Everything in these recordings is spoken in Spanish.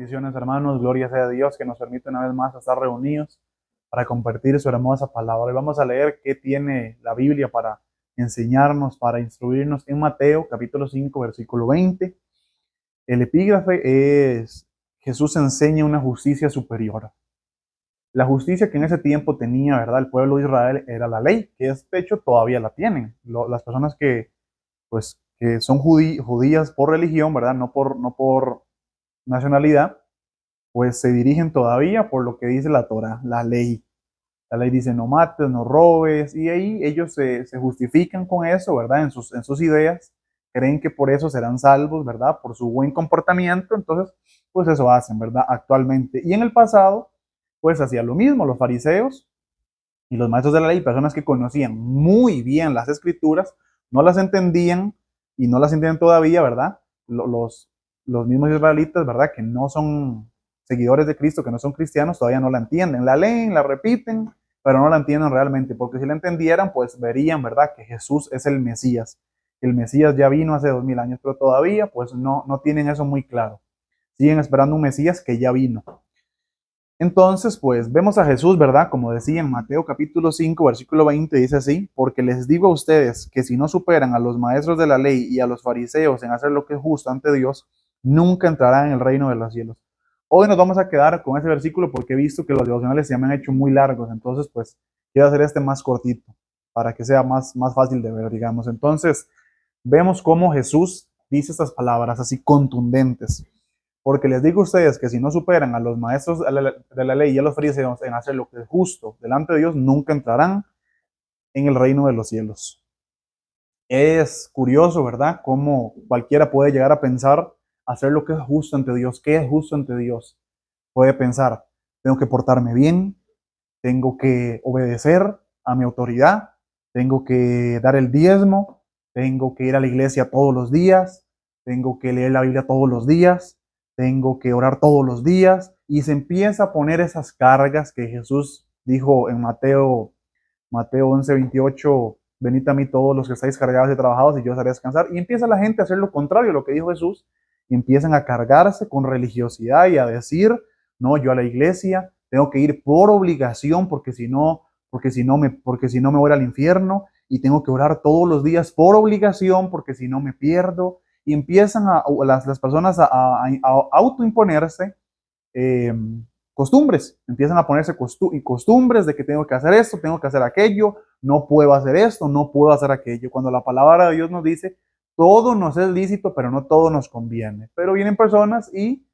Bendiciones, hermanos. Gloria sea a Dios que nos permite una vez más estar reunidos para compartir su hermosa palabra. Y vamos a leer qué tiene la Biblia para enseñarnos, para instruirnos en Mateo, capítulo 5, versículo 20. El epígrafe es: Jesús enseña una justicia superior. La justicia que en ese tiempo tenía, ¿verdad?, el pueblo de Israel era la ley, que de hecho todavía la tienen. Las personas que son judías por religión, ¿verdad?, no por nacionalidad, pues se dirigen todavía por lo que dice la Torah, la ley. La ley dice no mates, no robes, y ahí ellos se justifican con eso, ¿verdad? En sus ideas, creen que por eso serán salvos, ¿verdad? Por su buen comportamiento, entonces, pues eso hacen, ¿verdad? Actualmente. Y en el pasado, pues hacía lo mismo, los fariseos y los maestros de la ley, personas que conocían muy bien las escrituras, no las entendían y no las entienden todavía, ¿verdad? Los mismos israelitas, ¿verdad? Que no son seguidores de Cristo, que no son cristianos, todavía no la entienden. La leen, la repiten, pero no la entienden realmente, porque si la entendieran, pues verían, ¿verdad?, que Jesús es el Mesías. El Mesías ya vino hace 2000 años, pero todavía, pues no tienen eso muy claro. Siguen esperando un Mesías que ya vino. Entonces, pues vemos a Jesús, ¿verdad? Como decía en Mateo capítulo 5, versículo 20, dice así: porque les digo a ustedes que si no superan a los maestros de la ley y a los fariseos en hacer lo que es justo ante Dios, nunca entrarán en el reino de los cielos. Hoy nos vamos a quedar con ese versículo porque he visto que los devocionales se me han hecho muy largos, entonces pues quiero hacer este más cortito para que sea más fácil de ver, digamos. Entonces, vemos cómo Jesús dice estas palabras así contundentes. Porque les digo a ustedes que si no superan a los maestros de la ley y a los fariseos en hacer lo que es justo delante de Dios, nunca entrarán en el reino de los cielos. Es curioso, ¿verdad?, cómo cualquiera puede llegar a pensar hacer lo que es justo ante Dios. ¿Qué es justo ante Dios? Puede pensar, tengo que portarme bien, tengo que obedecer a mi autoridad, tengo que dar el diezmo, tengo que ir a la iglesia todos los días, tengo que leer la Biblia todos los días, tengo que orar todos los días, y se empieza a poner esas cargas que Jesús dijo en Mateo 11:28: venid a mí todos los que estáis cargados y trabajados y yo os haré descansar. Y empieza la gente a hacer lo contrario a lo que dijo Jesús, y empiezan a cargarse con religiosidad y a decir, no, yo a la iglesia tengo que ir por obligación porque si no me voy al infierno, y tengo que orar todos los días por obligación porque si no me pierdo. Y empiezan las personas a autoimponerse eh, costumbres, empiezan a ponerse costumbres de que tengo que hacer esto, tengo que hacer aquello, no puedo hacer esto, no puedo hacer aquello, cuando la palabra de Dios nos dice, todo nos es lícito, pero no todo nos conviene. Pero vienen personas y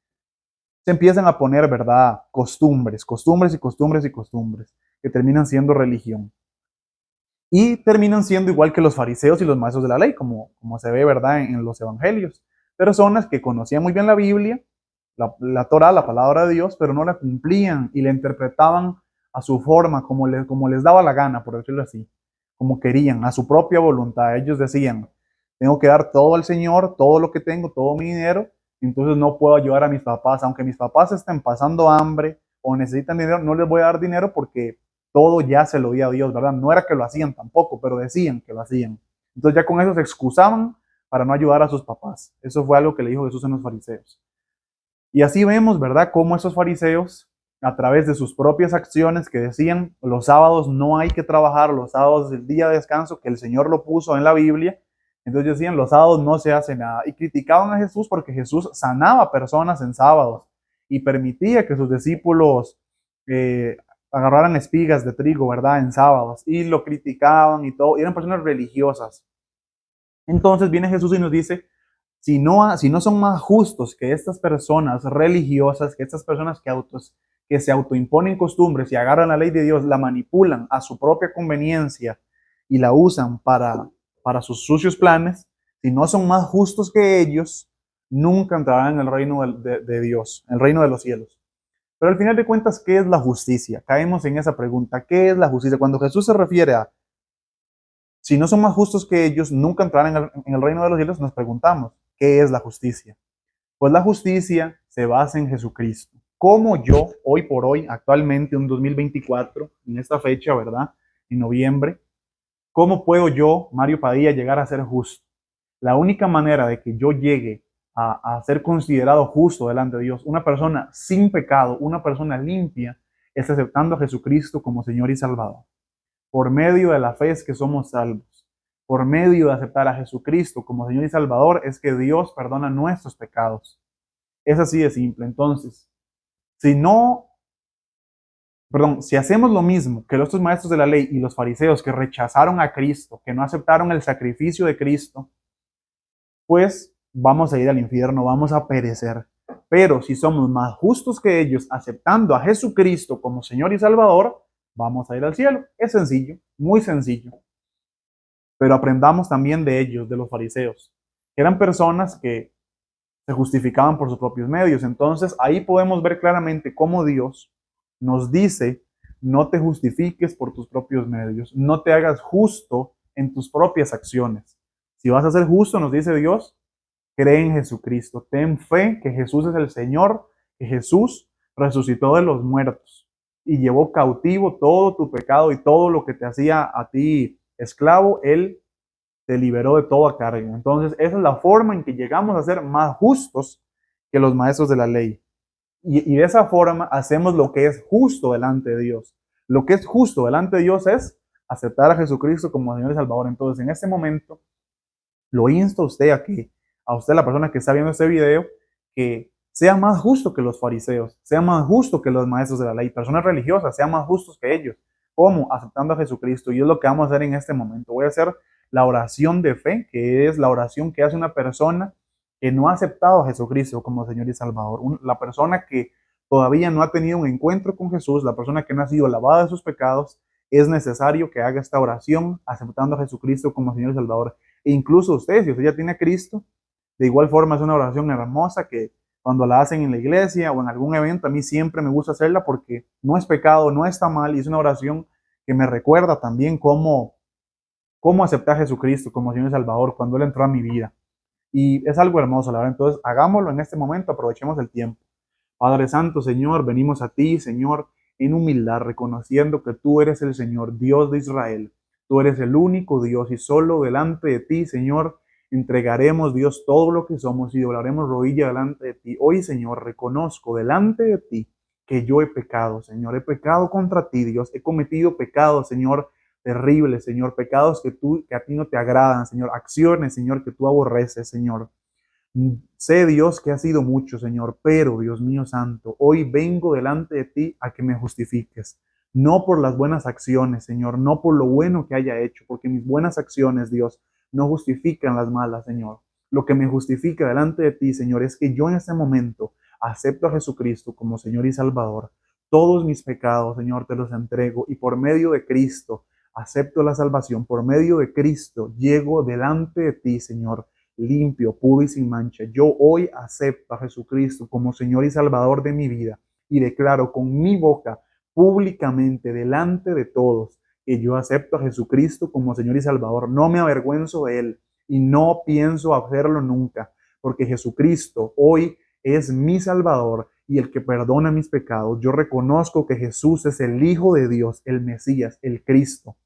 se empiezan a poner, ¿verdad?, costumbres, costumbres y costumbres y costumbres, que terminan siendo religión. Y terminan siendo igual que los fariseos y los maestros de la ley, como se ve, ¿verdad?, en los evangelios. Personas que conocían muy bien la Biblia, la Torah, la palabra de Dios, pero no la cumplían y la interpretaban a su forma, como les daba la gana, por decirlo así, como querían, a su propia voluntad. Ellos decían, tengo que dar todo al Señor, todo lo que tengo, todo mi dinero, entonces no puedo ayudar a mis papás, aunque mis papás estén pasando hambre o necesitan dinero, no les voy a dar dinero porque todo ya se lo di a Dios, ¿verdad? No era que lo hacían tampoco, pero decían que lo hacían. Entonces ya con eso se excusaban para no ayudar a sus papás. Eso fue algo que le dijo Jesús a los fariseos. Y así vemos, ¿verdad?, cómo esos fariseos, a través de sus propias acciones que decían, los sábados no hay que trabajar, los sábados es el día de descanso, que el Señor lo puso en la Biblia, entonces decían, los sábados no se hace nada. Y criticaban a Jesús porque Jesús sanaba personas en sábados y permitía que sus discípulos eh, agarraran espigas de trigo, ¿verdad?, en sábados. Y lo criticaban y todo, y eran personas religiosas. Entonces viene Jesús y nos dice, si no son más justos que estas personas religiosas, que estas personas que se autoimponen costumbres y agarran la ley de Dios, la manipulan a su propia conveniencia y la usan para sus sucios planes, si no son más justos que ellos, nunca entrarán en el reino de Dios, el reino de los cielos. Pero al final de cuentas, ¿qué es la justicia? Caemos en esa pregunta, ¿qué es la justicia? Cuando Jesús se refiere a, si no son más justos que ellos, nunca entrarán en el reino de los cielos, nos preguntamos, ¿qué es la justicia? Pues la justicia se basa en Jesucristo. ¿Cómo yo, hoy por hoy, actualmente, en 2024, en esta fecha, ¿verdad?, en noviembre, cómo puedo yo, Mario Padilla, llegar a ser justo? La única manera de que yo llegue a ser considerado justo delante de Dios. Una persona sin pecado, una persona limpia, es aceptando a Jesucristo como Señor y Salvador. Por medio de la fe es que somos salvos. Por medio de aceptar a Jesucristo como Señor y Salvador es que Dios perdona nuestros pecados. Es así de simple. Entonces, si no, si hacemos lo mismo que los otros maestros de la ley y los fariseos que rechazaron a Cristo, que no aceptaron el sacrificio de Cristo, pues vamos a ir al infierno, vamos a perecer. Pero si somos más justos que ellos, aceptando a Jesucristo como Señor y Salvador, vamos a ir al cielo. Es sencillo, muy sencillo. Pero aprendamos también de ellos, de los fariseos. Eran personas que se justificaban por sus propios medios. Entonces ahí podemos ver claramente cómo Dios nos dice: no te justifiques por tus propios medios, no te hagas justo en tus propias acciones. Si vas a ser justo, nos dice Dios, cree en Jesucristo, ten fe que Jesús es el Señor, que Jesús resucitó de los muertos y llevó cautivo todo tu pecado y todo lo que te hacía a ti esclavo, Él te liberó de toda carga. Entonces, esa es la forma en que llegamos a ser más justos que los maestros de la ley. Y de esa forma hacemos lo que es justo delante de Dios. Lo que es justo delante de Dios es aceptar a Jesucristo como Señor y Salvador. Entonces, en este momento, lo insto a usted a usted, la persona que está viendo este video, que sea más justo que los fariseos, sea más justo que los maestros de la ley, personas religiosas, sean más justos que ellos. ¿Cómo? Aceptando a Jesucristo. Y es lo que vamos a hacer en este momento. Voy a hacer la oración de fe, que es la oración que hace una persona que no ha aceptado a Jesucristo como Señor y Salvador. La persona que todavía no ha tenido un encuentro con Jesús, la persona que no ha sido lavada de sus pecados, es necesario que haga esta oración aceptando a Jesucristo como Señor y Salvador. E incluso usted, si usted ya tiene a Cristo, de igual forma es una oración hermosa que cuando la hacen en la iglesia o en algún evento, a mí siempre me gusta hacerla porque no es pecado, no está mal, y es una oración que me recuerda también cómo acepté a Jesucristo como Señor y Salvador cuando Él entró a mi vida. Y es algo hermoso, la verdad. Entonces, hagámoslo en este momento, aprovechemos el tiempo. Padre Santo, Señor, venimos a ti, Señor, en humildad, reconociendo que tú eres el Señor, Dios de Israel. Tú eres el único Dios y solo delante de ti, Señor, entregaremos, Dios, todo lo que somos y doblaremos rodilla delante de ti. Hoy, Señor, reconozco delante de ti que yo he pecado, Señor. He pecado contra ti, Dios. He cometido pecados, Señor, terribles, Señor. Pecados que a ti no te agradan, Señor. Acciones, Señor, que tú aborreces, Señor. Sé, Dios, que ha sido mucho, Señor, pero, Dios mío santo, hoy vengo delante de ti a que me justifiques. No por las buenas acciones, Señor, no por lo bueno que haya hecho, porque mis buenas acciones, Dios, no justifican las malas, Señor. Lo que me justifica delante de ti, Señor, es que yo en este momento acepto a Jesucristo como Señor y Salvador. Todos mis pecados, Señor, te los entrego y por medio de Cristo acepto la salvación. Por medio de Cristo llego delante de ti, Señor, limpio, puro y sin mancha. Yo hoy acepto a Jesucristo como Señor y Salvador de mi vida y declaro con mi boca públicamente delante de todos que yo acepto a Jesucristo como Señor y Salvador. No me avergüenzo de Él y no pienso hacerlo nunca, porque Jesucristo hoy es mi Salvador y el que perdona mis pecados. Yo reconozco que Jesús es el Hijo de Dios, el Mesías, el Cristo.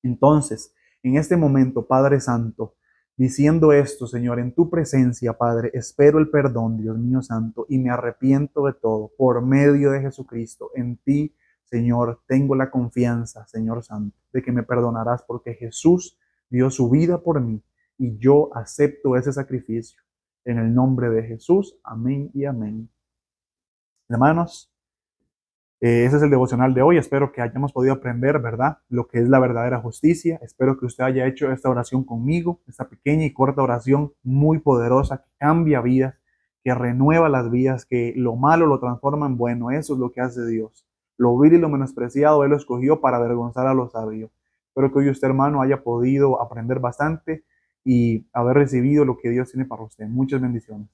Entonces, en este momento, Padre Santo, diciendo esto, Señor, en tu presencia, Padre, espero el perdón, Dios mío santo, y me arrepiento de todo por medio de Jesucristo. En ti, Señor, tengo la confianza, Señor Santo, de que me perdonarás porque Jesús dio su vida por mí y yo acepto ese sacrificio. En el nombre de Jesús, amén y amén. Hermanos, ese es el devocional de hoy. Espero que hayamos podido aprender, ¿verdad?, lo que es la verdadera justicia. Espero que usted haya hecho esta oración conmigo, esta pequeña y corta oración muy poderosa que cambia vidas, que renueva las vidas, que lo malo lo transforma en bueno. Eso es lo que hace Dios. Lo vil y lo menospreciado Él lo escogió para avergonzar a los sabios. Espero que hoy usted, hermano, haya podido aprender bastante y haber recibido lo que Dios tiene para usted. Muchas bendiciones.